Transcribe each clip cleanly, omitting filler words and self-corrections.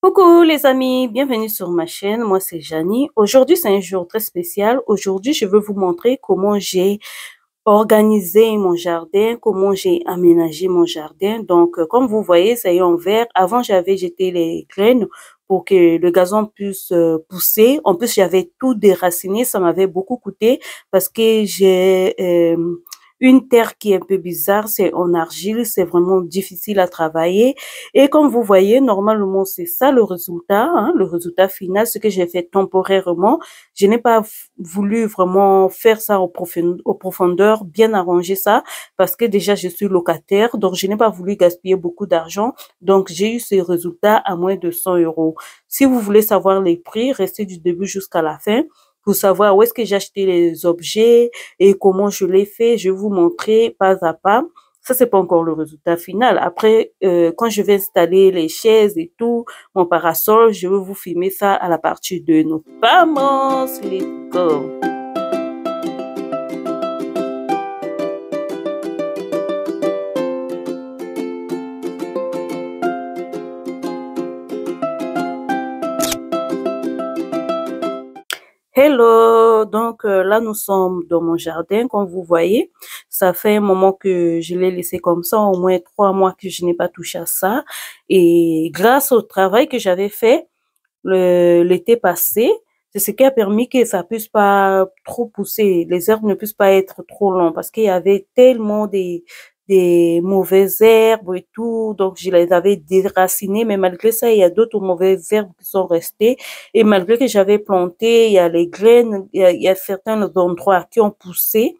Coucou les amis, bienvenue sur ma chaîne. Moi c'est Janie. Aujourd'hui c'est un jour très spécial. Aujourd'hui je veux vous montrer comment j'ai organisé mon jardin, comment j'ai aménagé mon jardin. Donc comme vous voyez c'est en vert. Avant j'avais jeté les graines pour que le gazon puisse pousser. En plus j'avais tout déraciné, ça m'avait beaucoup coûté parce que j'ai une terre qui est un peu bizarre, c'est en argile, c'est vraiment difficile à travailler. Et comme vous voyez, normalement, c'est ça le résultat, hein, le résultat final, ce que j'ai fait temporairement. Je n'ai pas voulu vraiment faire ça au profondeur, bien arranger ça, parce que déjà, je suis locataire, donc je n'ai pas voulu gaspiller beaucoup d'argent. Donc, j'ai eu ces résultats à moins de 100 euros. Si vous voulez savoir les prix, restez du début jusqu'à la fin pour savoir où est-ce que j'ai acheté les objets et comment je l'ai fait. Je vais vous montrer pas à pas. Ça, c'est pas encore le résultat final. Après, quand je vais installer les chaises et tout, mon parasol, je vais vous filmer ça à la partie 2. Nous vamos, let's go! Hello, donc là nous sommes dans mon jardin, comme vous voyez. Ça fait un moment que je l'ai laissé comme ça, au moins 3 mois que je n'ai pas touché à ça. Et grâce au travail que j'avais fait l'été passé, c'est ce qui a permis que ça puisse pas trop pousser, les herbes ne puissent pas être trop longues parce qu'il y avait tellement des mauvaises herbes et tout, donc je les avais déracinées, mais malgré ça, il y a d'autres mauvaises herbes qui sont restées et malgré que j'avais planté, il y a les graines, il y a certains endroits qui ont poussé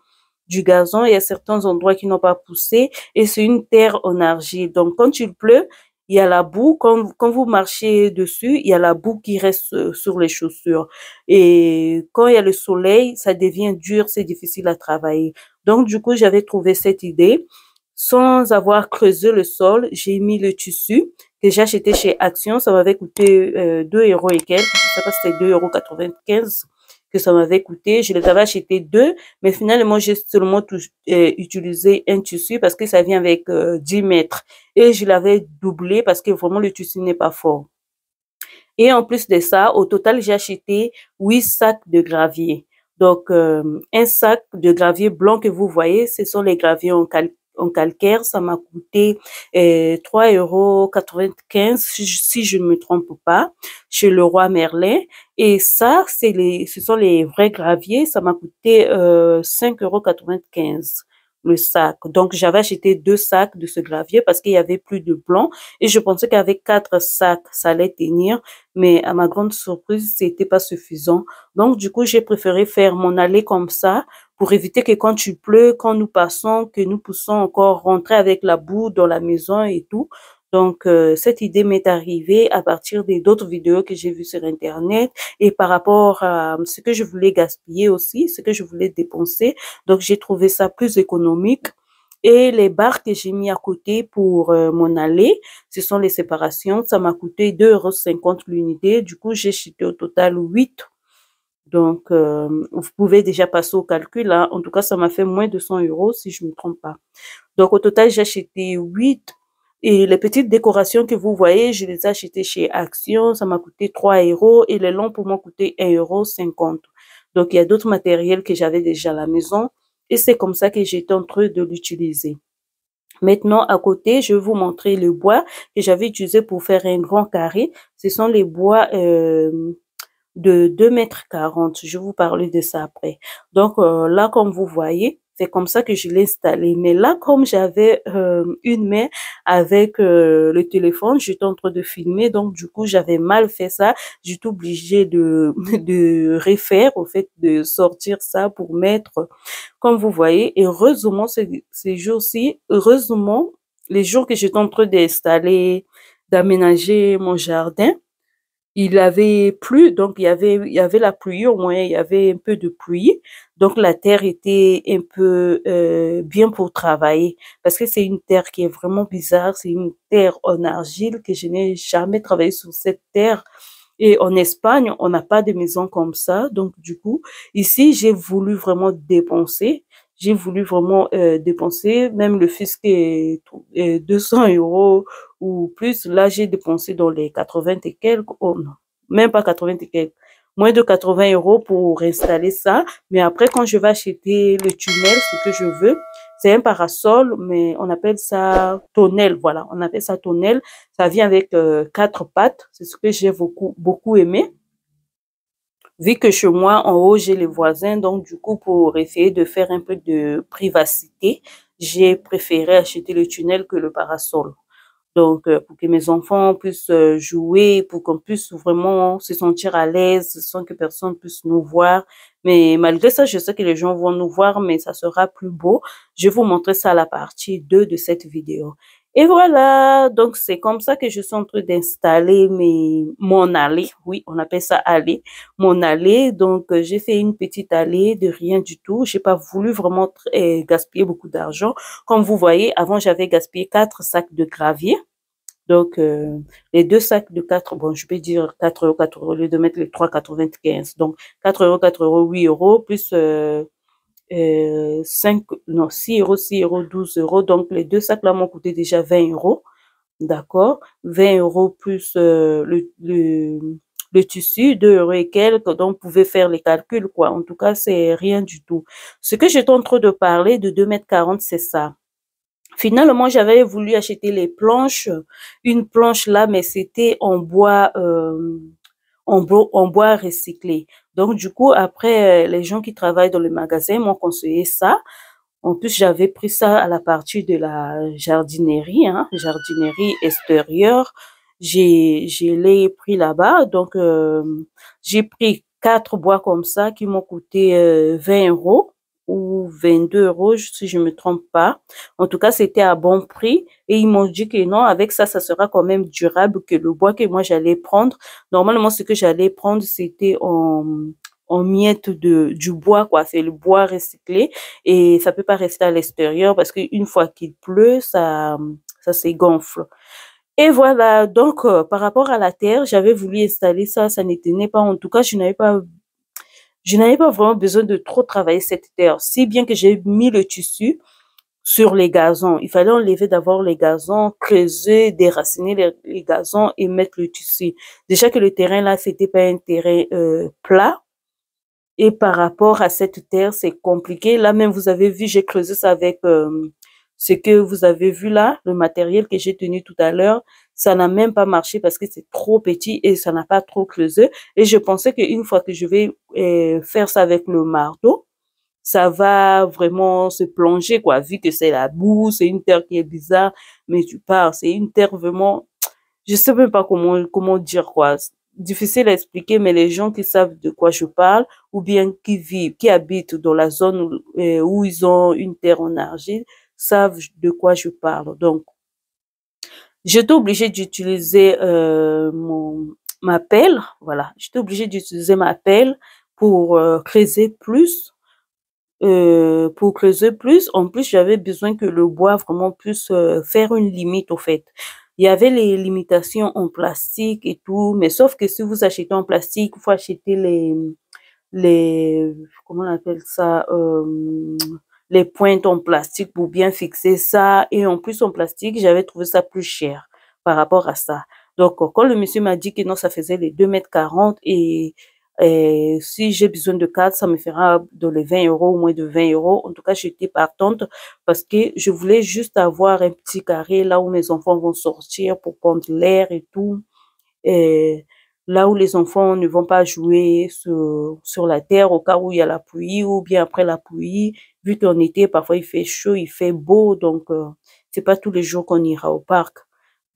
du gazon, il y a certains endroits qui n'ont pas poussé et c'est une terre en argile. Donc quand il pleut, il y a la boue, quand vous marchez dessus, il y a la boue qui reste sur les chaussures. Et quand il y a le soleil, ça devient dur, c'est difficile à travailler. Donc, du coup, j'avais trouvé cette idée. Sans avoir creusé le sol, j'ai mis le tissu que j'ai acheté chez Action. Ça m'avait coûté 2 euros et quelques. Je sais pas si c'était 2,95 € que ça m'avait coûté. Je les avais achetés deux, mais finalement, j'ai seulement utilisé un tissu parce que ça vient avec 10 mètres. Et je l'avais doublé parce que vraiment le tissu n'est pas fort. Et en plus de ça, au total, j'ai acheté 8 sacs de gravier. Donc, un sac de gravier blanc que vous voyez, ce sont les graviers en calcaire. Ça m'a coûté 3,95 € si je ne me trompe pas, chez Leroy Merlin. Et ça, ce sont les vrais graviers. Ça m'a coûté 5,95 € le sac. Donc, j'avais acheté 2 sacs de ce gravier parce qu'il y avait plus de blanc et je pensais qu'avec 4 sacs, ça allait tenir. Mais à ma grande surprise, c'était pas suffisant. Donc, du coup, j'ai préféré faire mon allée comme ça pour éviter que quand il pleut, quand nous passons, que nous puissions encore rentrer avec la boue dans la maison et tout. Donc, cette idée m'est arrivée à partir d'autres vidéos que j'ai vues sur Internet et par rapport à ce que je voulais gaspiller aussi, ce que je voulais dépenser. Donc, j'ai trouvé ça plus économique. Et les barres que j'ai mis à côté pour mon allée, ce sont les séparations. Ça m'a coûté 2,50 € l'unité. Du coup, j'ai acheté au total 8. Donc, vous pouvez déjà passer au calcul, hein. En tout cas, ça m'a fait moins de 100 euros si je ne me trompe pas. Donc, au total, j'ai acheté 8. Et les petites décorations que vous voyez, je les ai achetées chez Action. Ça m'a coûté 3 euros et les lampes m'ont coûté 1,50 €. Donc, il y a d'autres matériels que j'avais déjà à la maison et c'est comme ça que j'étais en train de l'utiliser. Maintenant, à côté, je vais vous montrer le bois que j'avais utilisé pour faire un grand carré. Ce sont les bois de 2,40 m. Je vais vous parler de ça après. Donc là, comme vous voyez, c'est comme ça que je l'ai installé. Mais là, comme j'avais une main avec le téléphone, j'étais en train de filmer. Donc, du coup, j'avais mal fait ça. J'étais obligée de refaire, au fait, de sortir ça pour mettre, comme vous voyez. Et heureusement, ces jours-ci, heureusement, les jours que j'étais en train d'installer, d'aménager mon jardin, il avait plu, donc il y avait la pluie au moins, il y avait un peu de pluie. Donc la terre était un peu bien pour travailler parce que c'est une terre qui est vraiment bizarre, c'est une terre en argile que je n'ai jamais travaillé sur cette terre. Et en Espagne, on n'a pas de maison comme ça. Donc, du coup, ici, j'ai voulu vraiment dépenser. j'ai voulu vraiment dépenser, même le fisc est 200 € ou plus. Là, j'ai dépensé dans les 80 et quelques, oh non, même pas 80 et quelques, moins de 80 € pour installer ça. Mais après, quand je vais acheter le tunnel, ce que je veux, c'est un parasol, mais on appelle ça tonnelle, voilà, on appelle ça tonnelle. Ça vient avec 4 pattes, c'est ce que j'ai beaucoup aimé. Vu que chez moi, en haut, j'ai les voisins, donc du coup, pour essayer de faire un peu de privacité, j'ai préféré acheter le tunnel que le parasol. Donc, pour que mes enfants puissent jouer, pour qu'on puisse vraiment se sentir à l'aise sans que personne puisse nous voir. Mais malgré ça, je sais que les gens vont nous voir, mais ça sera plus beau. Je vais vous montrer ça à la partie 2 de cette vidéo. Et voilà, donc c'est comme ça que je suis en train d'installer mon allée. Oui, on appelle ça allée, mon allée. Donc, j'ai fait une petite allée de rien du tout. J'ai pas voulu vraiment gaspiller beaucoup d'argent. Comme vous voyez, avant, j'avais gaspillé 4 sacs de gravier. Donc, les 2 sacs de 4, bon, je peux dire 4 €, 4 € au lieu de mettre les 3,95. Donc, 4 €, 4 €, 8 € plus 5, non, 6 €, 6 €, 12 €. Donc, les 2 sacs là m'ont coûté déjà 20 €. D'accord? 20 € plus le tissu, 2 € et quelques. Donc, vous pouvez faire les calculs, quoi. En tout cas, c'est rien du tout. Ce que j'étais en train de parler de 2,40 m, c'est ça. Finalement, j'avais voulu acheter les planches, une planche là, mais c'était en bois recyclé. Donc, du coup, après, les gens qui travaillent dans le magasin m'ont conseillé ça. En plus, j'avais pris ça à la partie de la jardinerie, hein, jardinerie extérieure. Je l'ai pris là-bas. Donc, j'ai pris 4 bois comme ça qui m'ont coûté 20 € ou 22 € si je me trompe pas. En tout cas, c'était à bon prix et ils m'ont dit que non, avec ça, ça sera quand même durable que le bois que moi j'allais prendre. Normalement, ce que j'allais prendre, c'était en miettes du bois, quoi. C'est le bois recyclé et ça peut pas rester à l'extérieur parce qu'une fois qu'il pleut, ça s'égonfle. Et voilà, donc par rapport à la terre, j'avais voulu installer ça, ça ne tenait pas. En tout cas, je n'avais pas vraiment besoin de trop travailler cette terre, si bien que j'ai mis le tissu sur les gazons. Il fallait enlever d'abord les gazons, creuser, déraciner les gazons et mettre le tissu. Déjà que le terrain là, c'était pas un terrain plat. Et par rapport à cette terre, c'est compliqué. Là même, vous avez vu, j'ai creusé ça avec ce que vous avez vu là, le matériel que j'ai tenu tout à l'heure. Ça n'a même pas marché parce que c'est trop petit et ça n'a pas trop creusé. Et je pensais qu'une fois que je vais faire ça avec le marteau, ça va vraiment se plonger, quoi, vu que c'est la boue, c'est une terre qui est bizarre, mais tu pars, c'est une terre vraiment, je sais même pas comment dire, quoi. Difficile à expliquer, mais les gens qui savent de quoi je parle, ou bien qui habitent dans la zone où ils ont une terre en argile, savent de quoi je parle. Donc, j'étais obligée d'utiliser ma pelle, voilà. J'étais obligée d'utiliser ma pelle pour creuser plus. Pour creuser plus, en plus, j'avais besoin que le bois vraiment puisse faire une limite, au fait. Il y avait les limitations en plastique et tout, mais sauf que si vous achetez en plastique, il faut acheter comment on appelle ça, les pointes en plastique pour bien fixer ça. Et en plus, en plastique, j'avais trouvé ça plus cher par rapport à ça. Donc, quand le monsieur m'a dit que non, ça faisait les 2,40 m et si j'ai besoin de 4, ça me fera dans les 20 € ou moins de 20 €. En tout cas, j'étais partante parce que je voulais juste avoir un petit carré là où mes enfants vont sortir pour prendre l'air et tout. Et là où les enfants ne vont pas jouer sur la terre au cas où il y a la pluie ou bien après la pluie. Vu qu'en été, parfois il fait chaud, il fait beau, donc c'est pas tous les jours qu'on ira au parc.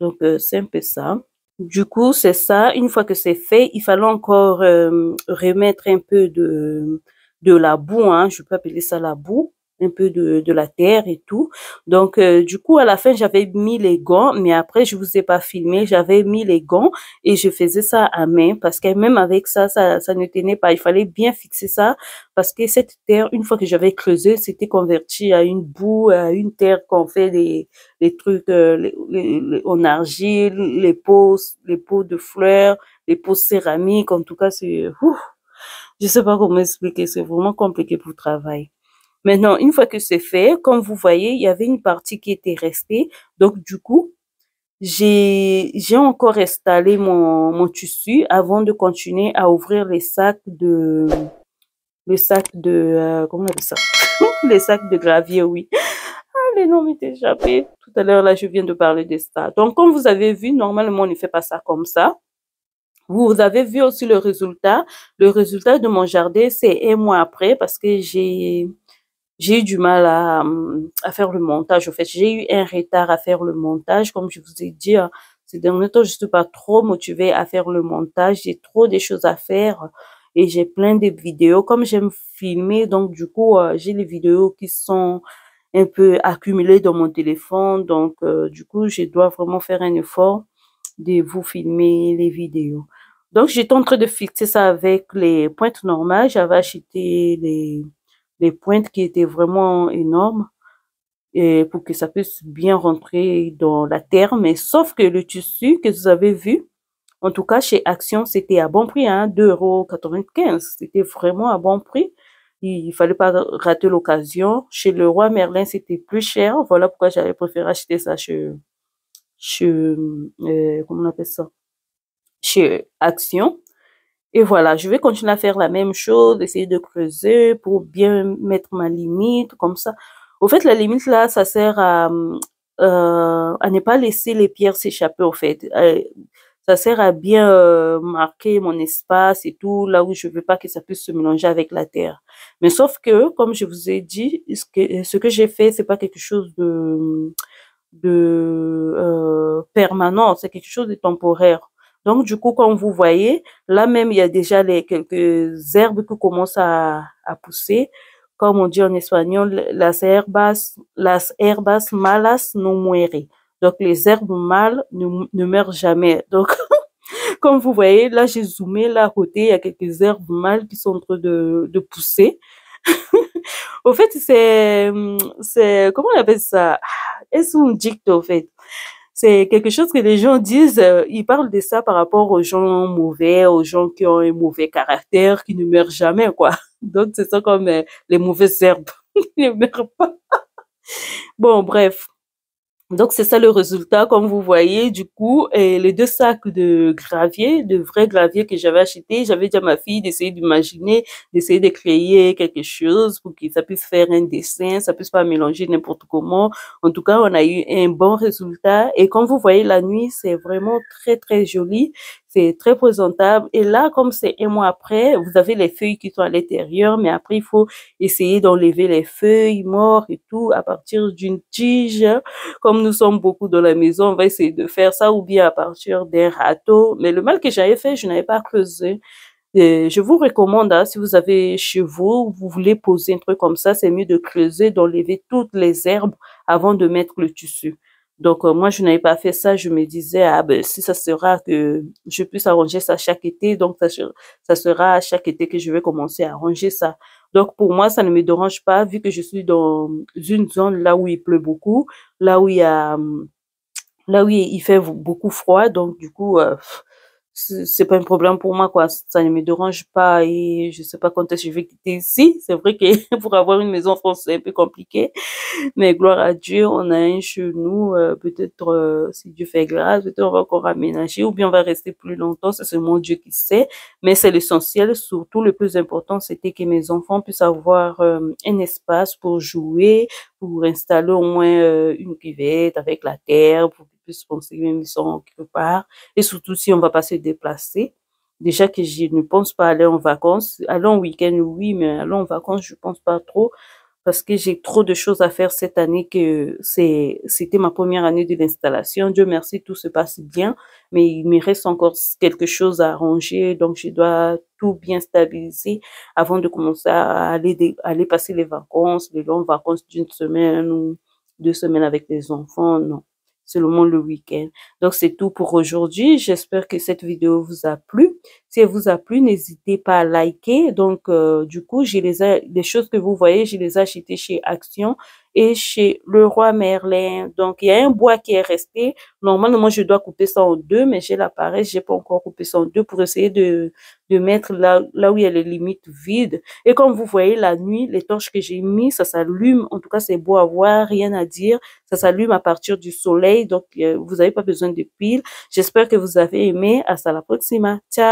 Donc c'est un peu ça. Du coup, c'est ça. Une fois que c'est fait, il fallait encore remettre un peu de la boue, hein, je peux appeler ça la boue, un peu de la terre et tout. Donc, du coup, à la fin, j'avais mis les gants, mais après, je vous ai pas filmé, j'avais mis les gants et je faisais ça à main parce que même avec ça, ça ne tenait pas. Il fallait bien fixer ça parce que cette terre, une fois que j'avais creusé, c'était converti à une boue, à une terre qu'on fait les trucs en argile, les pots de fleurs, les pots céramiques. En tout cas, c'est, je sais pas comment expliquer, c'est vraiment compliqué pour travailler. Maintenant, une fois que c'est fait, comme vous voyez, il y avait une partie qui était restée. Donc, du coup, j'ai encore installé mon tissu avant de continuer à ouvrir les sacs de, comment on appelle ça? Les sacs de gravier, oui. Ah, les noms m'étaient échappés. Tout à l'heure, là, je viens de parler de ça. Donc, comme vous avez vu, normalement, on ne fait pas ça comme ça. Vous avez vu aussi le résultat. Le résultat de mon jardin, c'est un mois après parce que j'ai eu du mal à faire le montage. En fait, j'ai eu un retard à faire le montage. Comme je vous ai dit, ces derniers temps, je suis pas trop motivée à faire le montage. J'ai trop de choses à faire et j'ai plein de vidéos. Comme j'aime filmer, donc du coup, j'ai les vidéos qui sont un peu accumulées dans mon téléphone. Donc, du coup, je dois vraiment faire un effort de vous filmer les vidéos. Donc, j'étais en train de fixer ça avec les pointes normales. J'avais acheté les pointes qui étaient vraiment énormes et pour que ça puisse bien rentrer dans la terre. Mais sauf que le tissu que vous avez vu, en tout cas chez Action, c'était à bon prix, hein, 2,95 €. C'était vraiment à bon prix. Il fallait pas rater l'occasion. Chez le Roi Merlin, c'était plus cher. Voilà pourquoi j'avais préféré acheter ça comment on appelle ça? Chez Action. Et voilà, je vais continuer à faire la même chose, essayer de creuser pour bien mettre ma limite, comme ça. Au fait, la limite là, ça sert à ne pas laisser les pierres s'échapper, au fait. Ça sert à bien marquer mon espace et tout, là où je veux pas que ça puisse se mélanger avec la terre. Mais sauf que, comme je vous ai dit, ce que j'ai fait, c'est pas quelque chose de permanent, c'est quelque chose de temporaire. Donc, du coup, comme vous voyez, là même, il y a déjà quelques herbes qui commencent à pousser. Comme on dit en espagnol, las herbas malas no mueren. Donc, les herbes mâles ne meurent jamais. Donc, comme vous voyez, là, j'ai zoomé, là, à côté, il y a quelques herbes mâles qui sont en train de pousser. Au fait, comment on appelle ça? Est-ce un dicton, au fait? C'est quelque chose que les gens disent, ils parlent de ça par rapport aux gens mauvais, aux gens qui ont un mauvais caractère, qui ne meurent jamais, quoi. Donc, c'est ça comme les mauvaises herbes. Ils ne meurent pas. Bon, bref. Donc, c'est ça le résultat, comme vous voyez. Du coup, et les deux sacs de gravier, de vrai gravier que j'avais acheté, j'avais dit à ma fille d'essayer d'imaginer, d'essayer de créer quelque chose pour que ça puisse faire un dessin, ça puisse pas mélanger n'importe comment. En tout cas, on a eu un bon résultat. Et comme vous voyez, la nuit, c'est vraiment très, très joli. C'est très présentable. Et là, comme c'est un mois après, vous avez les feuilles qui sont à l'intérieur, mais après, il faut essayer d'enlever les feuilles mortes et tout à partir d'une tige. Comme nous sommes beaucoup dans la maison, on va essayer de faire ça ou bien à partir d'un râteau. Mais le mal que j'avais fait, je n'avais pas creusé. Et je vous recommande, hein, si vous avez chez vous, vous voulez poser un truc comme ça, c'est mieux de creuser, d'enlever toutes les herbes avant de mettre le tissu. Donc, moi, je n'avais pas fait ça. Je me disais, ah ben, si ça sera que je puisse arranger ça chaque été, donc ça sera chaque été que je vais commencer à arranger ça. Donc, pour moi, ça ne me dérange pas, vu que je suis dans une zone là où il pleut beaucoup, là où il y a, là où il fait beaucoup froid. Donc, du coup, c'est pas un problème pour moi, quoi. Ça ne me dérange pas et je sais pas quand est-ce que je vais quitter ici. C'est vrai que pour avoir une maison en France, c'est un peu compliqué. Mais gloire à Dieu, on a un chez nous. Peut-être, si Dieu fait grâce, peut-être on va encore aménager ou bien on va rester plus longtemps. C'est seulement Dieu qui sait. Mais c'est l'essentiel. Surtout, le plus important, c'était que mes enfants puissent avoir un espace pour jouer, pour installer au moins une cuvette avec la terre, pour qu'ils puissent penser même ils sont quelque part. Et surtout, si on va pas se déplacer. Déjà que je ne pense pas aller en vacances. Aller en week-end, oui, mais aller en vacances, je pense pas trop parce que j'ai trop de choses à faire cette année que c'était ma première année de l'installation. Dieu merci, tout se passe bien, mais il me reste encore quelque chose à arranger, donc je dois tout bien stabiliser avant de commencer à aller passer les vacances, les longues vacances d'une semaine ou 2 semaines avec les enfants, non. Seulement le week-end. Donc, c'est tout pour aujourd'hui. J'espère que cette vidéo vous a plu. Si elle vous a plu, n'hésitez pas à liker. Donc, du coup, les choses que vous voyez, je les ai achetées chez Action et chez Leroy Merlin. Donc, il y a un bois qui est resté. Normalement, moi, je dois couper ça en deux, mais j'ai l'appareil, j'ai pas encore coupé ça en deux pour essayer de mettre là où il y a les limites vides. Et comme vous voyez, la nuit, les torches que j'ai mis, ça s'allume. En tout cas, c'est beau à voir, rien à dire. Ça s'allume à partir du soleil, donc vous n'avez pas besoin de piles. J'espère que vous avez aimé. Hasta la próxima. Ciao!